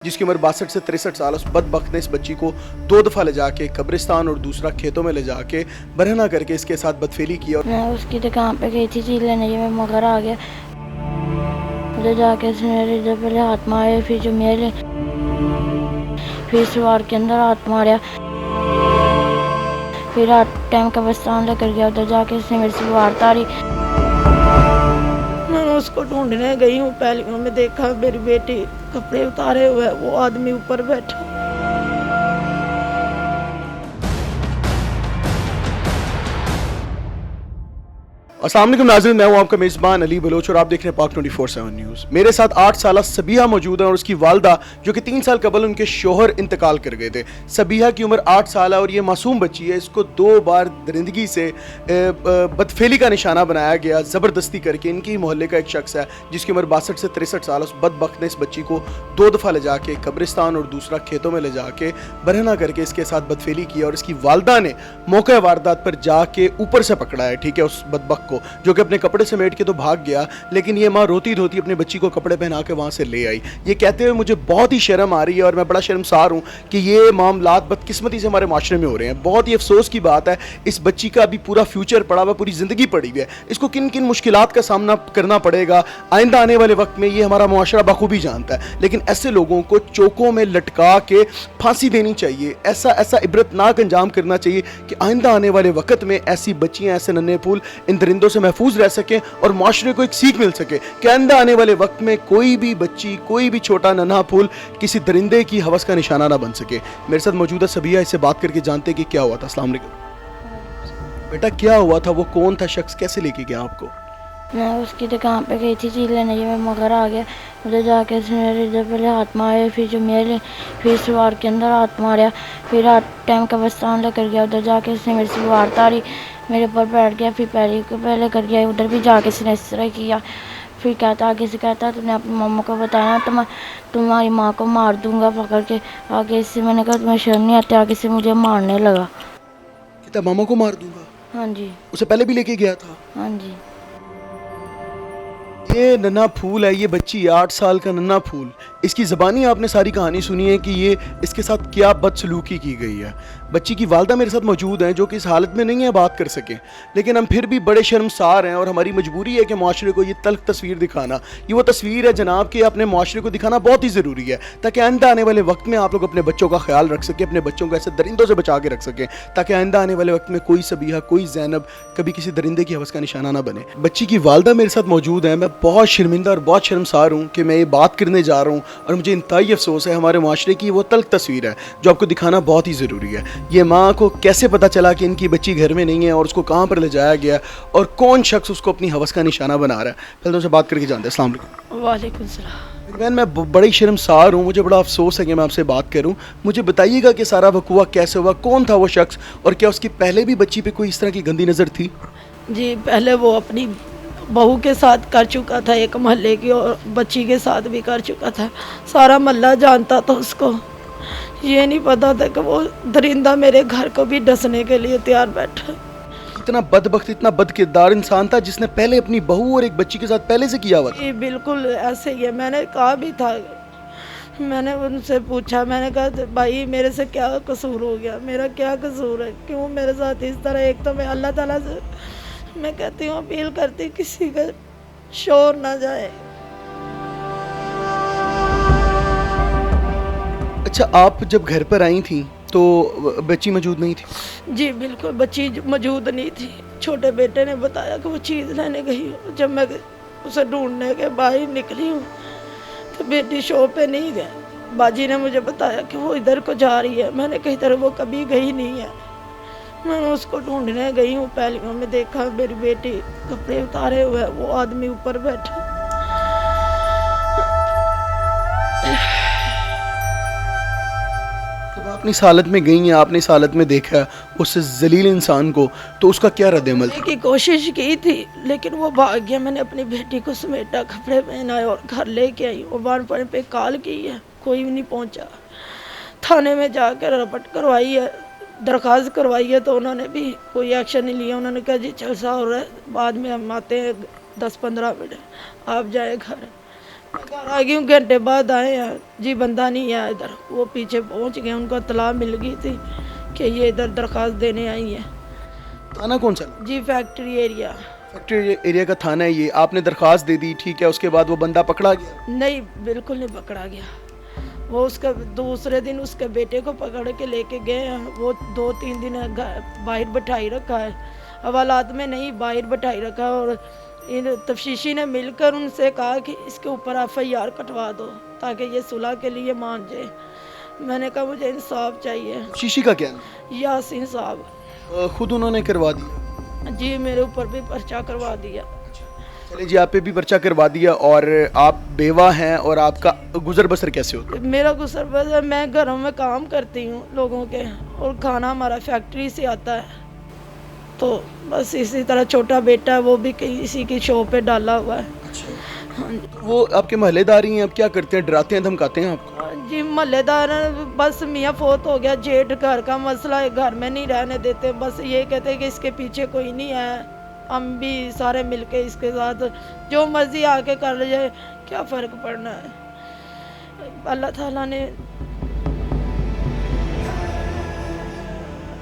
जिसकी उम्र 62 से 63 साल। उस बदबख्त ने इस बच्ची को 2 दफ़ा ले जाके कब्रिस्तान और दूसरा खेतों में ले जाके बरहना करके इसके साथ बदफेली की। और मैं उसकी दुकान पे गई थी चीज़ लेने, में मगर आ गया। उधर जाके उसने मेरे पहले हाथ मारे, फिर जो मेरे फिर सवार के अंदर हाथ मारा, फिर रात टाइम कब्रिस्तान लेकर गया। उधर जाके उसने मेरे से वार तारी। मैं उसको ढूंढने गई हूँ, पहली में देखा मेरी बेटी कपड़े उतारे हुए, वो आदमी ऊपर बैठा। अस्सलाम वालेकुम नाज़रीन, मैं हूं आपका मेज़बान अली बलोच और आप देख रहे हैं पाक 24/7 न्यूज़। मेरे साथ 8 साल सबिहा मौजूद है और उसकी वालदा जो कि 3 साल कबल उनके शोहर इंतकाल कर गए थे। सबिहा की उम्र 8 साल है और ये मासूम बच्ची है। इसको 2 बार दरिंदगी से बदफेली का निशाना बनाया गया ज़बरदस्ती करके। इनकी मोहल्ले का एक शख्स है जिसकी उम्र 62 से 63 साल। उस बदबख्त ने इस बच्ची को 2 दफ़ा ले जाके कब्रिस्तान और दूसरा खेतों में ले जाके बरहना करके इसके साथ बदफेली की। और इसकी वालदा ने मौके वारदात पर जाके ऊपर से पकड़ा है, ठीक है, उस बदबख्त को, जो कि अपने कपड़े समेट के तो भाग गया, लेकिन ये माँ रोती धोती अपनी बच्ची को कपड़े पहना के वहाँ से ले आई। ये कहते हुए मुझे बहुत ही शर्म आ रही है और मैं बड़ा शर्मसार हूँ कि ये मामलात बदकिस्मती से हमारे माशरे में हो रहे हैं। बहुत ही अफसोस की बात है। इस बच्ची का अभी पूरा फ्यूचर पड़ा हुआ, पूरी ज़िंदगी पड़ी हुई है। इसको किन किन मुश्किलात का सामना करना पड़ेगा आइंदा आने वाले वक्त में, ये हमारा मुआशरा बखूबी जानता है। लेकिन ऐसे लोगों को चौकों में लटका के फांसी देनी चाहिए। ऐसा इबरतनाक अंजाम करना चाहिए कि आइंदा आने वाले वक्त में ऐसी बच्चियाँ, ऐसे नन्हे फूल इन दरिंदों से महफूज रह सके और माशरे को एक सीख मिल सके कि आइंदा आने वाले वक्त में कोई भी बच्ची, कोई भी छोटा नन्हा फूल किसी दरिंदे की हवस का निशाना ना बन सके। मेरे साथ मौजूद है सबिहा, इससे बात करके जानते कि क्या हुआ था। अस्सलाम वालेकुम बेटा, क्या हुआ था? वो कौन था शख्स, कैसे लेके गया आपको? मैं उसकी दुकान पे गई थी चीज़ लेने, में मगर आ गया। उधर जाके उसने मेरे पहले हाथ मारे, फिर जो मेरे फिर सवार के अंदर हाथ मारा, फिर रात टाइम कब्रिस्तान लेकर गया। उधर जाके उसने मेरे से वार तारी, मेरे ऊपर बैठ गया, फिर पहले कर गया। उधर भी जाके उसने इस तरह किया। फिर कहता, आगे से कहता, तुमने अपनी मम्मा को बताया तो मैं तुम्हारी माँ को मार दूंगा पकड़ के। आगे से मैंने कहा तुम्हें शर्म नहीं आती? आगे से मुझे मारने लगा। कहता मामा को मार दूंगा? हाँ जी। उसे पहले भी लेके गया था? हाँ जी। ये नन्हा फूल है, ये बच्ची 8 साल का नन्हा फूल। इसकी ज़बानी आपने सारी कहानी सुनी है कि ये इसके साथ क्या बदसलूकी की गई है। बच्ची की वालदा मेरे साथ मौजूद हैं जो कि इस हालत में नहीं है बात कर सकें, लेकिन हम फिर भी बड़े शर्मसार हैं और हमारी मजबूरी है कि माशरे को ये तल्ख तस्वीर दिखाना। ये वो तस्वीर है जनाब कि अपने माशरे को दिखाना बहुत ही ज़रूरी है ताकि आइंदा आने वाले वक्त में आप लोग अपने बच्चों का ख्याल रख सकें, अपने बच्चों को ऐसे दरिंदों से बचा के रख सकें, ताकि आइंदा आने वाले वक्त में कोई सबिहा, कोई ज़ैनब कभी किसी दरिंदे की हवस का निशाना ना बने। बच्ची की वालदा मेरे साथ मौजूद है। मैं बहुत शर्मिंदा और बहुत शर्मसार हूँ कि मैं ये बात करने जा रहा हूँ और मुझे इंतहाई अफसोस है। हमारे माशरे की वो तल्ख तस्वीर है जो आपको दिखाना बहुत ही ज़रूरी है। ये माँ को कैसे पता चला कि इनकी बच्ची घर में नहीं है और उसको कहाँ पर ले जाया गया और कौन शख्स उसको अपनी हवस का निशाना बना रहा है, पहले तो उनसे बात करके जानते हैं। अस्सलाम वालेकुम। वालेकुम सलाम। बहन, मैं बड़ी शर्मसार हूँ, मुझे बड़ा अफसोस है कि मैं आपसे बात करूँ। मुझे बताइएगा कि सारा वकूआ कैसे हुआ, कौन था वो शख्स और क्या उसकी पहले भी बच्ची पे कोई इस तरह की गंदी नज़र थी? जी, पहले वो अपनी बहू के साथ कर चुका था, एक मोहल्ले की, और बच्ची के साथ भी कर चुका था। सारा मोहल्ला जानता था उसको। ये नहीं पता था कि वो दरिंदा मेरे घर को भी डसने के लिए तैयार बैठा। इतना बदबख्त, इतना बदकिरदार इंसान था जिसने पहले अपनी बहू और एक बच्ची के साथ पहले से किया हुआ था। ये बिल्कुल ऐसे ही है। मैंने कहा भी था, मैंने उनसे पूछा, मैंने कहा भाई मेरे से क्या कसूर हो गया, मेरा क्या कसूर है, क्यों मेरे साथ इस तरह? एक तो मैं अल्लाह ताला से मैं कहती हूँ, अपील करती, किसी का शोर ना जाए। अच्छा, आप जब घर पर आई थी तो बच्ची मौजूद नहीं थी? जी बिल्कुल, बच्ची मौजूद नहीं थी। छोटे बेटे ने बताया कि वो चीज़ लेने गई हो। जब मैं उसे ढूंढने के बाहर निकली हूँ तो बेटी शॉप पे नहीं गए। बाजी ने मुझे बताया कि वो इधर को जा रही है। मैंने कहीं तरह वो कभी गई नहीं है। मैं उसको ढूंढने गई हूँ, पहली में देखा मेरी बेटी कपड़े उतारे हुए, वो आदमी ऊपर बैठा। जब आपने इस हालत में गई हैं, आपने इस हालत में देखा उस जलील इंसान को, तो उसका क्या रद्द-ए-अमल था? की कोशिश की थी लेकिन वो भाग गया। मैंने अपनी बेटी को समेटा, कपड़े पहनाए और घर लेके आई। वो 1 पे कॉल की है, कोई भी नहीं पहुंचा। थाने में जाकर रिपोर्ट करवाई है, दरख्वास्त करवाई है, तो उन्होंने भी कोई एक्शन नहीं लिया। उन्होंने कहा जी जलसा हो रहा है, बाद में हम आते हैं 10-15 मिनट, आप जाए घर। घर आ गई हूँ, घंटे बाद आए हैं जी, बंदा नहीं है इधर। वो पीछे पहुँच गए, उनको इत्तला मिल गई थी कि ये इधर दरख्वास्त देने आई है थाना कौन सा? जी, फैक्ट्री एरिया। फैक्ट्री एरिया का थाना है ये। आपने दरख्वास्त दे दी, ठीक है, उसके बाद वो बंदा पकड़ा गया? नहीं, बिल्कुल नहीं पकड़ा गया। वो उसका दूसरे दिन उसके बेटे को पकड़ के लेके गए हैं। वो 2-3 दिन बाहर बैठाई रखा है, हवालात में नहीं, बाहर बैठाई रखा है। और इन तफ्तीशी ने मिलकर उनसे कहा कि इसके ऊपर FIR कटवा दो ताकि ये सुलह के लिए मान जाए। मैंने कहा मुझे इंसाफ चाहिए। शीशी का क्या नाम? यासीन साहब। खुद उन्होंने करवा दिया? जी, मेरे ऊपर भी पर्चा करवा दिया। चलिए जी, आप पे भी पर्चा करवा दिया। और आप बेवा हैं, और आपका गुजर बसर कैसे होता है? मेरा गुजर बसर, मैं घरों में काम करती हूँ लोगों के, और खाना हमारा फैक्ट्री से आता है। तो बस इसी तरह छोटा बेटा है, वो भी किसी की शॉप पे डाला हुआ है। हाँ जी। वो आपके महल्लेदार ही हैं, अब क्या करते हैं? डराते हैं, धमकाते हैं आपको? जी, महल्लेदार बस मियाँ फोत हो गया, जेठ घर का मसला है, घर में नहीं रहने देते। बस ये कहते हैं कि इसके पीछे कोई नहीं है, हम भी सारे मिलके इसके साथ जो मर्जी आके कर ले जाए, क्या फ़र्क पड़ना है। अल्लाह ताला ने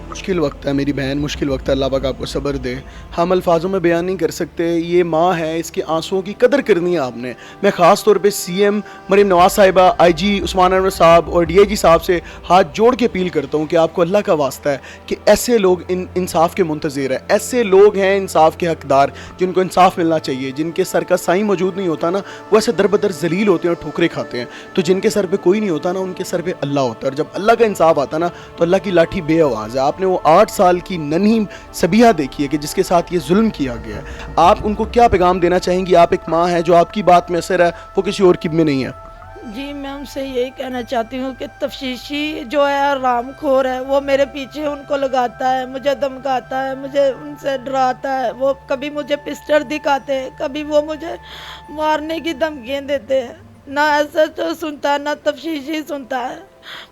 मुश्किल वक्त है मेरी बहन, मुश्किल वक्त है। अल्लाह पाक आपको सब्र दे। हम अल्फाजों में बयान नहीं कर सकते। ये माँ है, इसके आंसुओं की कदर करनी है आपने। मैं ख़ास तौर पे CM मरीम नवाज साहिबा, IG उस्मान अनवर साहब और DIG साहब से हाथ जोड़ के अपील करता हूँ कि आपको अल्लाह का वास्ता है कि ऐसे लोग इंसाफ के मुंतज़िर हैं। ऐसे लोग हैं इंसाफ के हकदार, जिनको इंसाफ मिलना चाहिए, जिनके सर का साईं मौजूद नहीं होता ना, वो ऐसे दर बदर जलील होते हैं और ठोकरे खाते हैं। तो जिनके सर पे कोई नहीं होता ना, उनके सर पे अल्लाह होता है। और जब अल्लाह का इंसाफ आता ना, तो अल्लाह की लाठी बेआवाज़ है। आपने वो 8 साल की नन्ही सबिया देखी है कि जिसके साथ ये जुल्म किया गया है। आप उनको क्या पैगाम देना चाहेंगी? आप एक माँ है, जो आपकी बात में असर है, वो किसी और की में नहीं है। जी, मैं उनसे यही कहना चाहती हूँ कि तफ्तीशी जो है रामखोर है, वो मेरे पीछे उनको लगाता है, मुझे धमकाता है, मुझे उनसे डराता है। वो कभी मुझे पिस्टल दिखाते हैं, कभी वो मुझे मारने की धमकियाँ देते हैं। ना ऐसा तो सुनता है, ना तफ्तीशी सुनता है।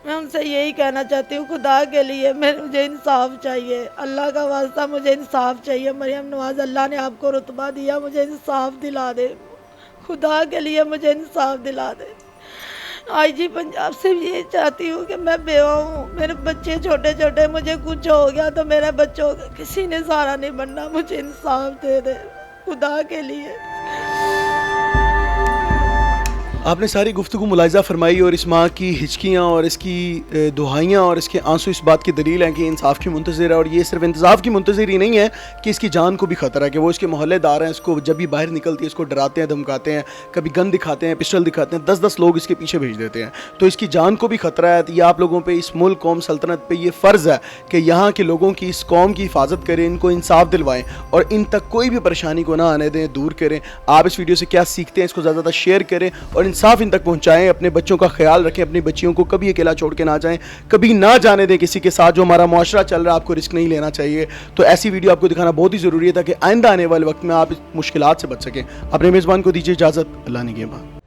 मैं उनसे यही कहना चाहती हूँ, खुदा के लिए मुझे इंसाफ चाहिए, अल्लाह का वास्ता मुझे इंसाफ चाहिए। मरियम नवाज, अल्लाह ने आपको रुतबा दिया, मुझे इंसाफ दिला दे, खुदा के लिए मुझे इंसाफ दिला दे। IG पंजाब से भी ये चाहती हूँ कि मैं बेवा हूँ, मेरे बच्चे छोटे छोटे, मुझे कुछ हो गया तो मेरे बच्चों का किसी ने सहारा नहीं बनना, मुझे इंसाफ दे दे खुदा के लिए। आपने सारी गुफ्तगू मुलाहिज़ा फरमाई, और इस माँ की हिचकियाँ और इसकी दुहाइयाँ और इसके आंसू इस बात की दलील हैं कि इंसाफ की मुंतज़िर है। और ये सिर्फ इंसाफ की मुंतज़िर ही नहीं है कि इसकी जान को भी ख़तरा है, कि वो इसके मोहल्लेदार हैं, इसको जब भी बाहर निकलती है इसको डराते हैं, धमकाते हैं, कभी गन दिखाते हैं, पिस्टल दिखाते हैं, 10-10 लोग इसके पीछे भेज देते हैं। तो इसकी जान को भी ख़तरा है। तो ये आप लोगों पर, इस मुल्क, कौम, सल्तनत पर ये फ़र्ज़ है कि यहाँ के लोगों की, इस कौम की हिफाजत करें, इनको इंसाफ दिलवाएँ और इन तक कोई भी परेशानी को ना आने दें, दूर करें। आप इस वीडियो से क्या सीखते हैं, इसको ज़्यादा ज़्यादा शेयर करें और इंसाफ इन तक पहुँचाएँ। अपने बच्चों का ख्याल रखें, अपनी बच्चियों को कभी अकेला छोड़ के ना जाएं, कभी ना जाने दें किसी के साथ। जो हमारा मुआशरा चल रहा है, आपको रिस्क नहीं लेना चाहिए। तो ऐसी वीडियो आपको दिखाना बहुत ही ज़रूरी है ताकि आइंदा आने वाले वक्त में आप इस मुश्किलात से बच सकें। अपने मेज़बान को दीजिए इजाज़त। अल्लाह निगहबान।